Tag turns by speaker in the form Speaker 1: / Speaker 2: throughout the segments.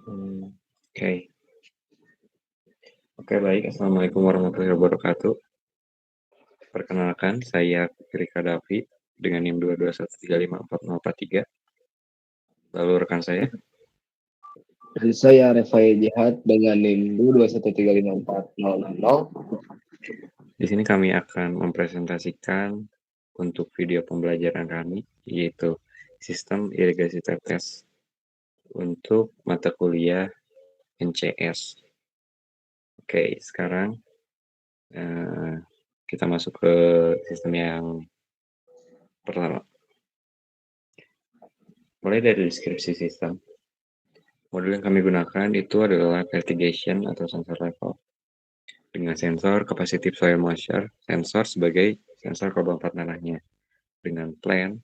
Speaker 1: Oke. Oke, baik. Assalamualaikum warahmatullahi wabarakatuh. Perkenalkan, saya Rika Davi dengan NIM 221354043. Lalu rekan saya.
Speaker 2: Dan saya Refai Jihad dengan NIM 221354060.
Speaker 1: Di sini kami akan mempresentasikan untuk video pembelajaran kami, yaitu sistem irigasi tetes untuk mata kuliah NCS. Oke, sekarang kita masuk ke sistem yang pertama. Mulai dari deskripsi sistem. Modul yang kami gunakan itu adalah vertigation atau sensor level. Dengan sensor capacitive soil moisture, sensor sebagai sensor kelembapan tanahnya. Dengan plan,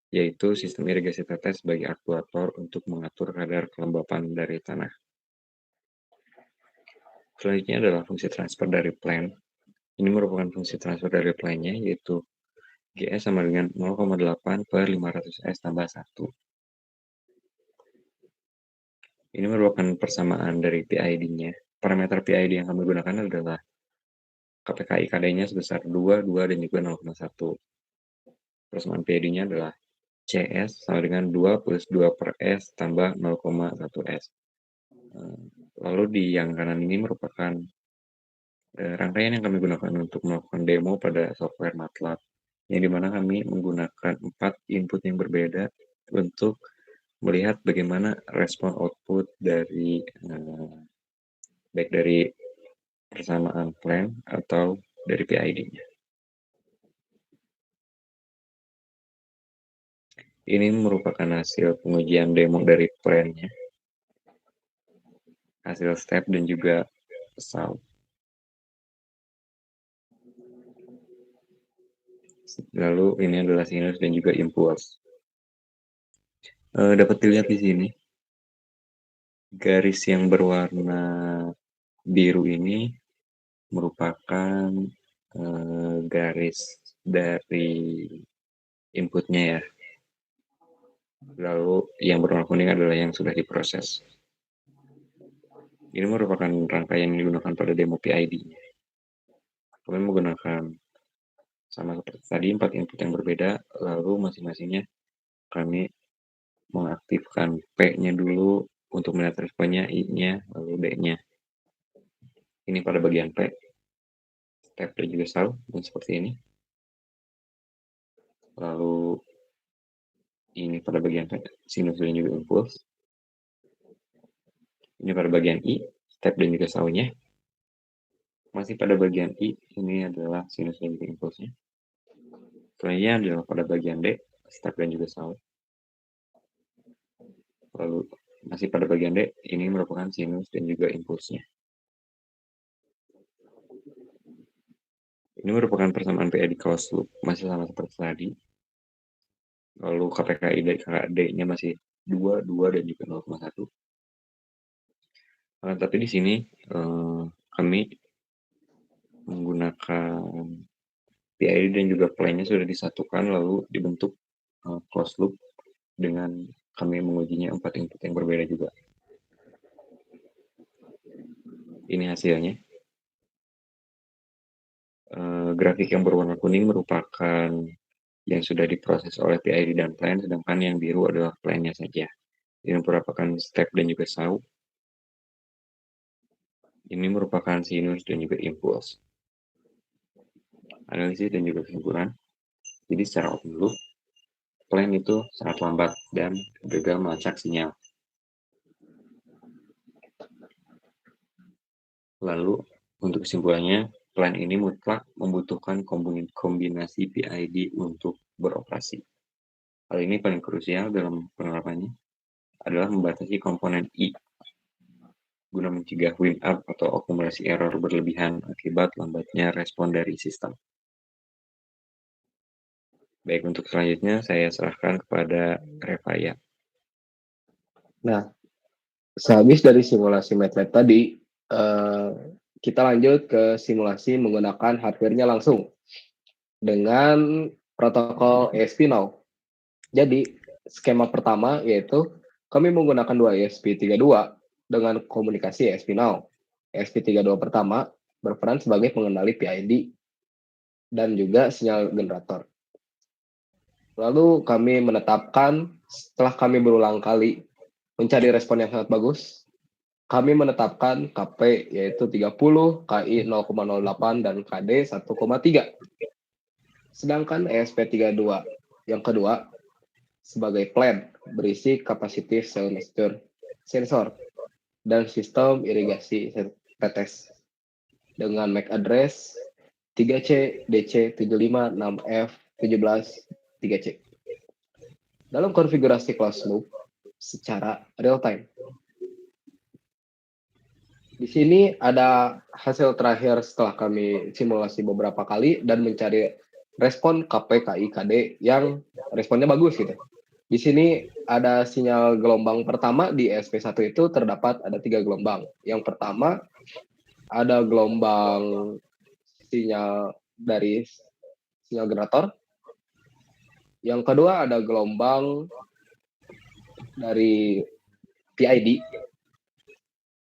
Speaker 1: yaitu sistem irigasi tetes sebagai aktuator untuk mengatur kadar kelembapan dari tanah. Selanjutnya adalah fungsi transfer dari plan. Ini merupakan fungsi transfer dari plan-nya, yaitu GS sama dengan 0,8 per 500 S tambah 1. Ini merupakan persamaan dari PID-nya. Parameter PID yang kami gunakan adalah KPKI KD-nya sebesar 2, 2, dan juga 0,1. Persamaan PID-nya adalah CS sama dengan 2 plus 2 per S tambah 0,1 S. Lalu di yang kanan ini merupakan rangkaian yang kami gunakan untuk melakukan demo pada software MATLAB, yang dimana kami menggunakan 4 input yang berbeda untuk melihat bagaimana respon output dari baik dari persamaan plan atau dari PID-nya. Ini merupakan hasil pengujian demo dari plan-nya, hasil step dan juga sound. Lalu ini adalah sinus dan juga impuls. Dapat dilihat di sini garis yang berwarna biru ini merupakan garis dari inputnya ya. Lalu yang berwarna kuning adalah yang sudah diproses. Ini merupakan rangkaian yang digunakan pada demo PID-nya. Kami menggunakan sama seperti tadi 4 input yang berbeda, lalu masing-masingnya kami mengaktifkan P-nya dulu untuk melihat responnya, I-nya, lalu D-nya. Ini pada bagian P, step dan juga sound, dan seperti ini. Lalu ini pada bagian P, sinus dan juga impuls. Ini pada bagian I, step dan juga sound-nya. Masih pada bagian I, ini adalah sinus dan juga impulsnya. Selanjutnya adalah pada bagian D, step dan juga sound. Lalu masih pada bagian D, ini merupakan sinus dan juga impulsnya. Ini merupakan persamaan PID closed loop, masih sama seperti tadi. Lalu KPKI dari KKD-nya masih 2, 2, dan juga 0,1. Tapi di sini kami menggunakan PID dan juga plan-nya sudah disatukan lalu dibentuk closed loop dengan kami mengujinya 4 input yang berbeda juga. Ini hasilnya. Grafik yang berwarna kuning merupakan yang sudah diproses oleh PID dan plan, sedangkan yang biru adalah plan-nya saja. Ini merupakan step dan juga sound. Ini merupakan sinus dan juga impuls. Analisis dan juga kesimpulan. Jadi secara open loop, plan itu sangat lambat dan gagal melacak sinyal. Lalu untuk kesimpulannya, plan ini mutlak membutuhkan kombinasi PID untuk beroperasi. Hal ini paling krusial dalam penerapannya adalah membatasi komponen I guna mencegah wind up atau akumulasi error berlebihan akibat lambatnya respon dari sistem. Baik, untuk selanjutnya saya serahkan kepada Revaya.
Speaker 2: Nah, sehabis dari simulasi MATLAB tadi, kita lanjut ke simulasi menggunakan hardware-nya langsung dengan protokol ESP-NOW. Jadi, skema pertama yaitu kami menggunakan 2 ESP32 dengan komunikasi ESP-Now. ESP32 pertama berperan sebagai pengendali PID dan juga sinyal generator. Lalu kami menetapkan, setelah kami berulang kali mencari respon yang sangat bagus, kami menetapkan KP yaitu 30, KI 0,08, dan KD 1,3. Sedangkan ESP32 yang kedua sebagai plan berisi kapasitif sensor dan sistem irigasi tetes dengan MAC address 3C, DC, 75, 6F, 17, 3C. Dalam konfigurasi closed loop secara real time. Di sini ada hasil terakhir setelah kami simulasi beberapa kali dan mencari respon KP, KI, KD yang responnya bagus gitu. Di sini ada sinyal gelombang pertama di ESP1 itu terdapat ada 3 gelombang. Yang pertama ada gelombang sinyal dari sinyal generator. Yang kedua ada gelombang dari PID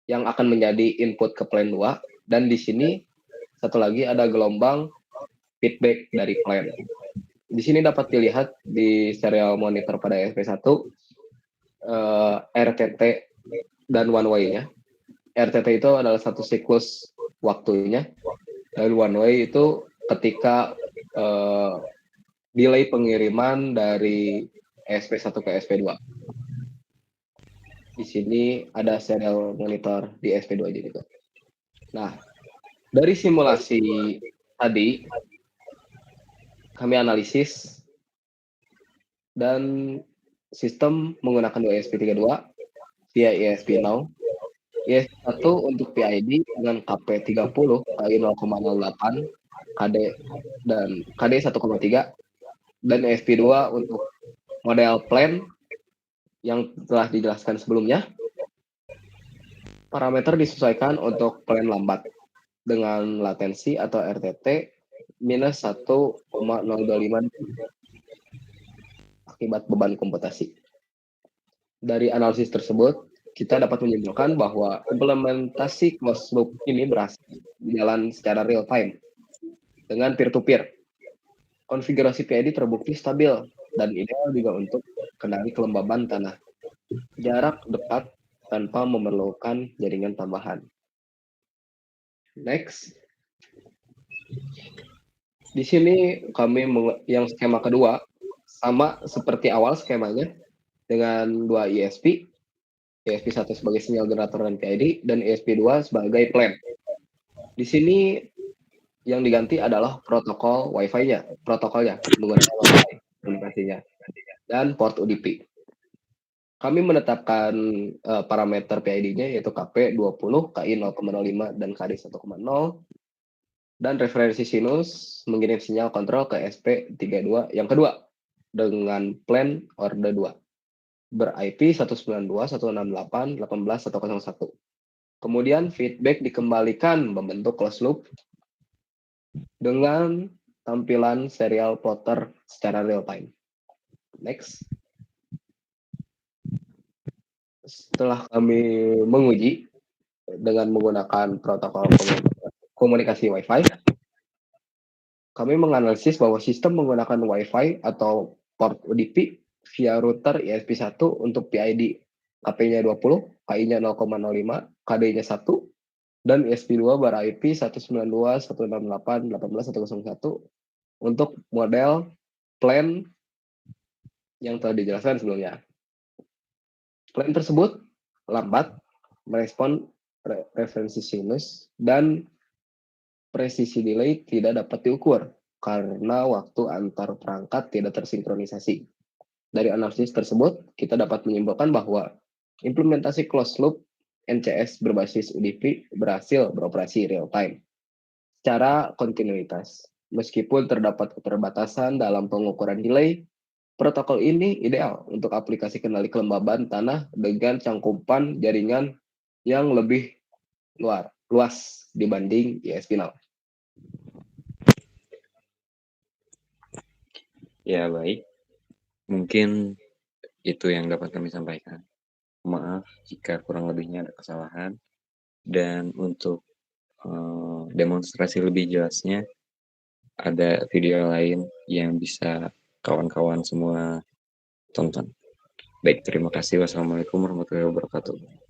Speaker 2: yang akan menjadi input ke plan 2. Dan di sini satu lagi ada gelombang feedback dari plan. Di sini dapat dilihat di serial monitor pada ESP1 RTT dan one way-nya. RTT itu adalah satu siklus waktunya, dan one way itu ketika delay pengiriman dari ESP1 ke ESP2. Di sini ada serial monitor di ESP2 juga. Nah, dari simulasi tadi kami analisis dan sistem menggunakan ESP32 via ESP-Now. ESP1 untuk PID dengan KP 30, KI 0,08, KD dan KD 1,3, dan ESP2 untuk model plan yang telah dijelaskan sebelumnya. Parameter disesuaikan untuk plan lambat dengan latensi atau RTT minus 1,025 akibat beban komputasi. Dari analisis tersebut, kita dapat menyimpulkan bahwa implementasi closed loop ini berhasil berjalan secara real time dengan peer-to-peer. Konfigurasi PID terbukti stabil dan ideal juga untuk kendali kelembaban tanah. Jarak dekat tanpa memerlukan jaringan tambahan. Next. Di sini kami yang skema kedua sama seperti awal skemanya dengan 2 ESP. ESP1 sebagai sinyal generator dan PID dan ESP2 sebagai plan. Di sini yang diganti adalah protokol Wi-Fi-nya, protokolnya menggunakan Wi-Fi komunikasinya dan port UDP. Kami menetapkan parameter PID-nya yaitu KP 20, KI 0,05 dan KD 1,0, dan referensi sinus mengirim sinyal kontrol ke SP32 yang kedua dengan plan order 2 ber-IP 192.168.18.101. Kemudian feedback dikembalikan membentuk closed loop dengan tampilan serial plotter secara real time. Next. Setelah kami menguji dengan menggunakan protokol komunikasi Wi-Fi, kami menganalisis bahwa sistem menggunakan Wi-Fi atau port UDP via router ESP1 untuk PID KP-nya 20, KI-nya 0,05, KD-nya 1, dan ESP2 ber-IP 192.168.18.101 untuk model plan yang telah dijelaskan sebelumnya. Plan tersebut lambat merespon referensi sinus dan presisi delay tidak dapat diukur karena waktu antar perangkat tidak tersinkronisasi. Dari analisis tersebut, kita dapat menyimpulkan bahwa implementasi closed loop NCS berbasis UDP berhasil beroperasi real time secara kontinuitas. Meskipun terdapat keterbatasan dalam pengukuran delay, protokol ini ideal untuk aplikasi kendali kelembaban tanah dengan cangkupan jaringan yang lebih luas dibanding ESP-Now.
Speaker 1: Ya, baik. Mungkin itu yang dapat kami sampaikan. maaf jika kurang lebihnya ada kesalahan. Dan untuk demonstrasi lebih jelasnya, ada video lain yang bisa kawan-kawan semua tonton. Baik, terima kasih. Wassalamualaikum warahmatullahi wabarakatuh.